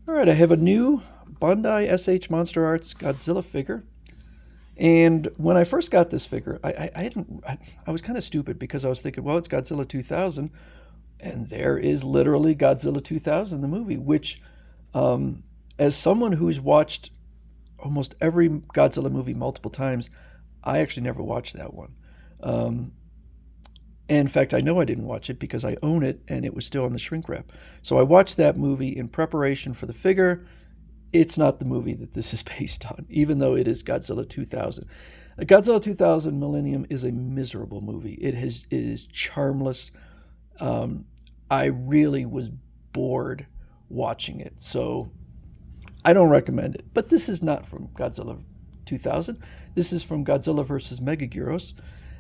All right, I have a new Bandai S.H. Monster Arts Godzilla figure. And when I first got this figure, I was kind of stupid because I was thinking, well, it's Godzilla 2000, and there is literally Godzilla 2000, the movie, which, as someone who's watched almost every Godzilla movie multiple times, I actually never watched that one. Um, and in fact, I know I didn't watch it because I own it and it was still in the shrink wrap. So I watched that movie in preparation for the figure. It's not the movie that this is based on, even though it is Godzilla 2000. Godzilla 2000 Millennium is a miserable movie. It is charmless. Um, I really was bored watching it, so I don't recommend it. But this is not from Godzilla 2000. This is from Godzilla versus Megaguirus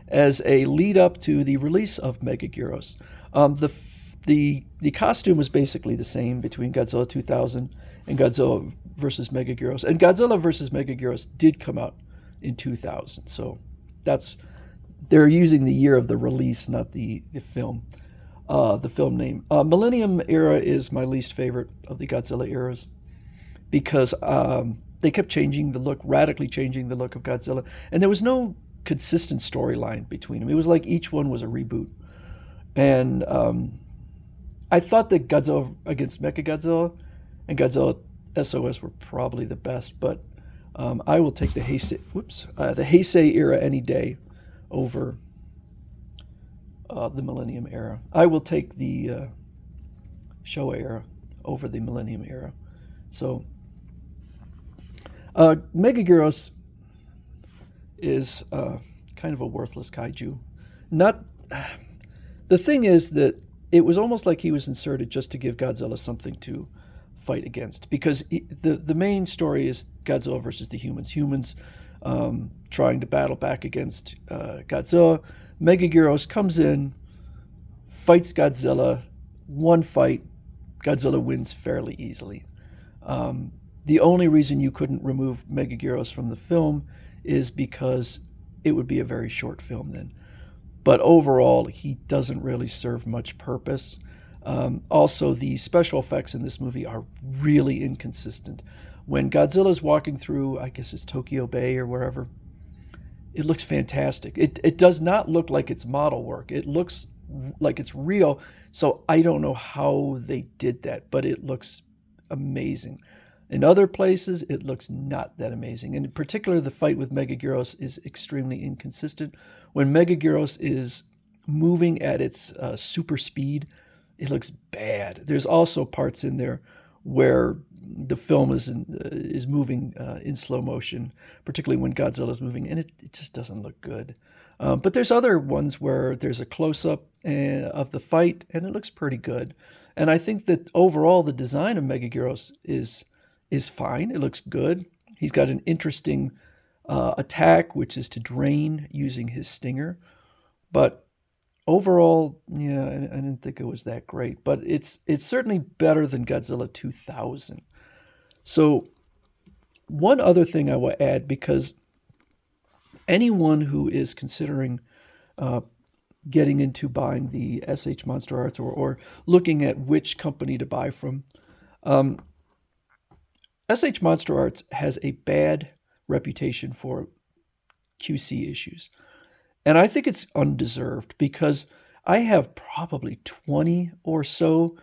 as a lead up to the release of Megaguirus. The costume was basically the same between Godzilla 2000 and Godzilla versus Megaguirus, and Godzilla versus Megaguirus did come out in 2000. So that's they're using the year of the release, not the film name. Millennium era is my least favorite of the Godzilla eras because they kept changing the look, radically changing the look of Godzilla, and there was no consistent storyline between them. It was like each one was a reboot. And I thought that Godzilla against Mechagodzilla and Godzilla SOS were probably the best, but I will take the Heisei era any day over the Millennium era. I will take the Showa era over the Millennium era. So Megaguirus is kind of a worthless kaiju. Not the thing is that it was almost like he was inserted just to give Godzilla something to fight against, because the main story is Godzilla versus the humans. Humans trying to battle back against Godzilla. Megaguirus comes in, fights Godzilla. One fight, Godzilla wins fairly easily. The only reason you couldn't remove Megaguirus from the film is because it would be a very short film then. But overall, he doesn't really serve much purpose. Also, the special effects in this movie are really inconsistent. When Godzilla's walking through, I guess it's Tokyo Bay or wherever, it looks fantastic. It does not look like it's model work. It looks like it's real. So I don't know how they did that, but it looks amazing. In other places, it looks not that amazing. And in particular, the fight with Megaguirus is extremely inconsistent. When Megaguirus is moving at its super speed, it looks bad. There's also parts in there where the film is moving in slow motion, particularly when Godzilla's moving, and it just doesn't look good. But there's other ones where there's a close-up of the fight, and it looks pretty good. And I think that overall, the design of Megaguirus is fine. It looks good. He's got an interesting attack, which is to drain using his stinger. But overall, yeah, I didn't think it was that great. But it's certainly better than Godzilla 2000. So one other thing I will add, because anyone who is considering getting into buying the S.H. Monster Arts or looking at which company to buy from, S.H. Monster Arts has a bad reputation for QC issues. And I think it's undeserved because I have probably 20 or so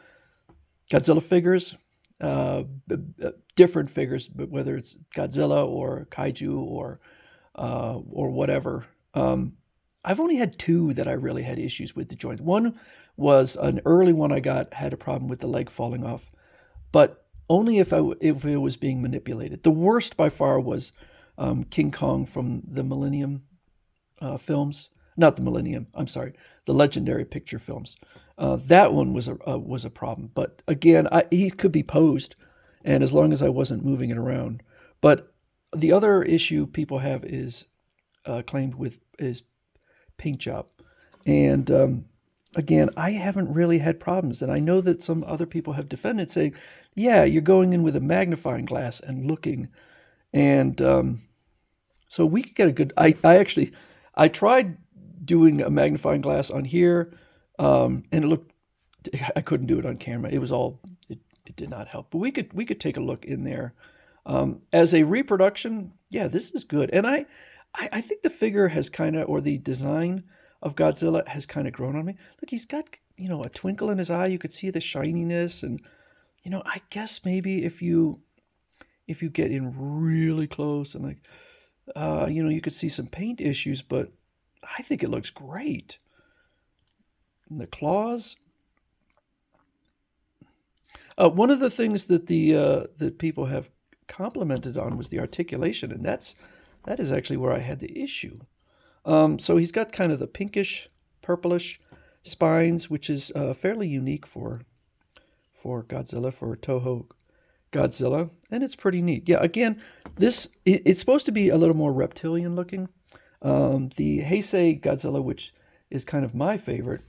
Godzilla figures, different figures, but whether it's Godzilla or Kaiju or whatever. I've only had two that I really had issues with the joint. One was an early one I got, had a problem with the leg falling off, but only if it was being manipulated. The worst by far was King Kong from the Millennium films. Not the Millennium, I'm sorry, the Legendary Picture films. That one was a problem. But again, he could be posed, and as long as I wasn't moving it around. But the other issue people have is claimed with is paint job. And again, I haven't really had problems. And I know that some other people have defended, saying, yeah, you're going in with a magnifying glass and looking. And so we could get a good... I tried doing a magnifying glass on here, and it looked... I couldn't do it on camera. It was all... it did not help. But we could take a look in there. As a reproduction, yeah, this is good. And I think the figure has kind of, or the design of Godzilla has kind of grown on me. Look, he's got, a twinkle in his eye. You could see the shininess. And, I guess maybe if you get in really close and like, you could see some paint issues, but I think it looks great. And the claws. One of the things that that people have complimented on was the articulation, and that is actually where I had the issue. So he's got kind of the pinkish, purplish spines, which is fairly unique for Godzilla, for Toho Godzilla, and it's pretty neat. Yeah, again, it's supposed to be a little more reptilian looking. The Heisei Godzilla, which is kind of my favorite,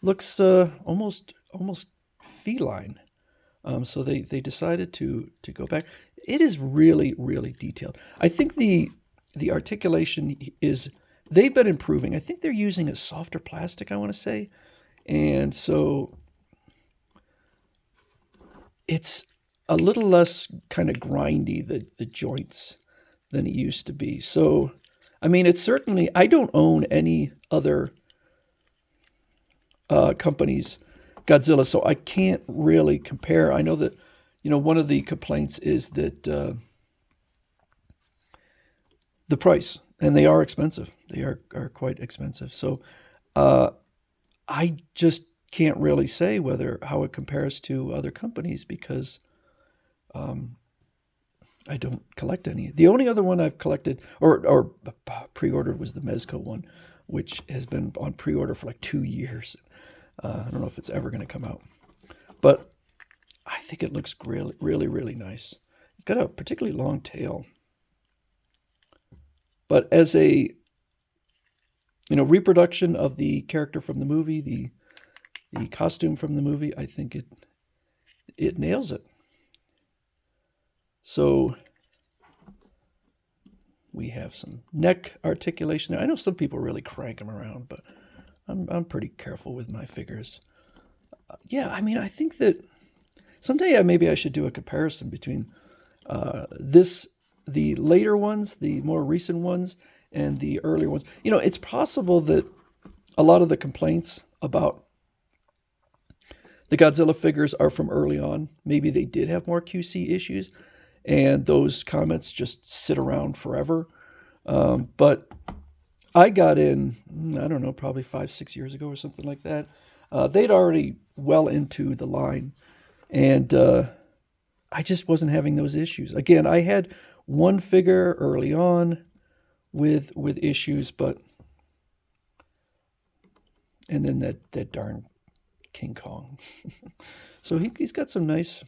looks almost feline. So they decided to go back. It is really, really detailed. I think the articulation they've been improving. I think they're using a softer plastic, I want to say. And so it's a little less kind of grindy, the joints, than it used to be. So, I mean, it's certainly, I don't own any other companies' Godzilla, so I can't really compare. I know that, one of the complaints is that the price, and they are expensive. They are quite expensive. So I just can't really say how it compares to other companies because I don't collect any. The only other one I've collected or pre-ordered was the Mezco one, which has been on pre-order for like 2 years. I don't know if it's ever going to come out, but I think it looks really, really, really nice. It's got a particularly long tail, but as a reproduction of the character from the movie, the costume from the movie, I think it nails it. So we have some neck articulation. I know some people really crank them around, but I'm pretty careful with my figures. I mean, I think that someday maybe I should do a comparison between the later ones, the more recent ones, and the earlier ones. It's possible that a lot of the complaints about the Godzilla figures are from early on. Maybe they did have more QC issues, and those comments just sit around forever. But I got in, I don't know, probably 5-6 years ago or something like that. They'd already well into the line, and I just wasn't having those issues. Again, I had one figure early on with issues, and then that darn King Kong. So he's got some nice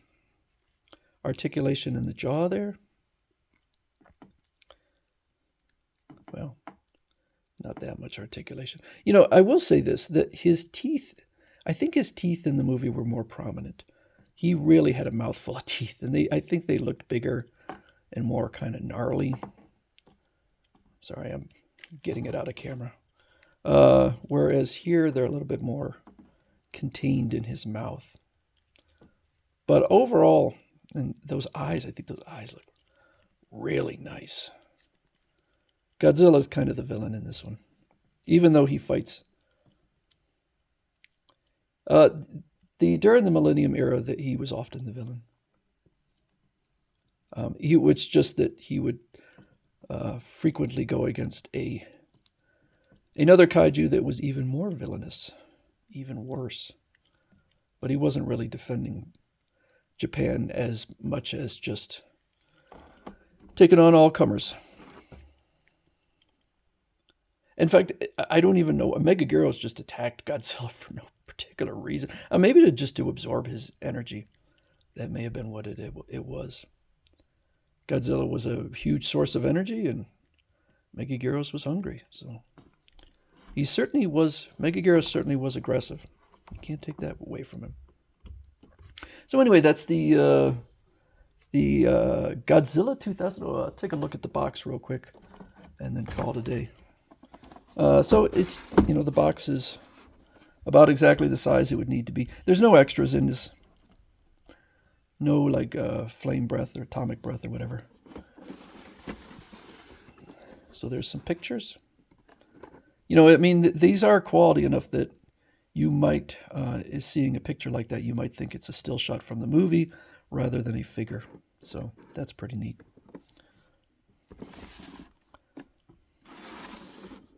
articulation in the jaw there. Well, not that much articulation. I will say this, that his teeth, I think his teeth in the movie were more prominent. He really had a mouthful of teeth, and I think they looked bigger and more kind of gnarly. Sorry, I'm getting it out of camera. Whereas here, they're a little bit more contained in his mouth. But overall, and those eyes, I think those eyes look really nice. Godzilla's kind of the villain in this one, even though he fights. During the Millennium era, that he was often the villain. It's just that he would frequently go against another kaiju that was even more villainous, even worse. But he wasn't really defending Japan as much as just taking on all comers. In fact, I don't even know. Megaguirus just attacked Godzilla for no particular reason. Maybe to absorb his energy. That may have been what it was. Godzilla was a huge source of energy, and Megaguirus was hungry. So Megaguirus certainly was aggressive. You can't take that away from him. So anyway, that's the Godzilla 2000. I'll take a look at the box real quick, and then call it a day. So it's, the box is about exactly the size it would need to be. There's no extras in this. No like flame breath or atomic breath or whatever. So there's some pictures. You know, I mean, these are quality enough that you might, is seeing a picture like that, you might think it's a still shot from the movie rather than a figure. So that's pretty neat.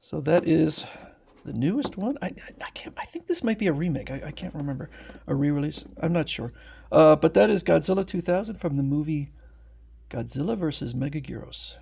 So that is the newest one. I can't. I think this might be a remake. I can't remember, a re-release. I'm not sure. But that is Godzilla 2000 from the movie Godzilla versus Megaguirus.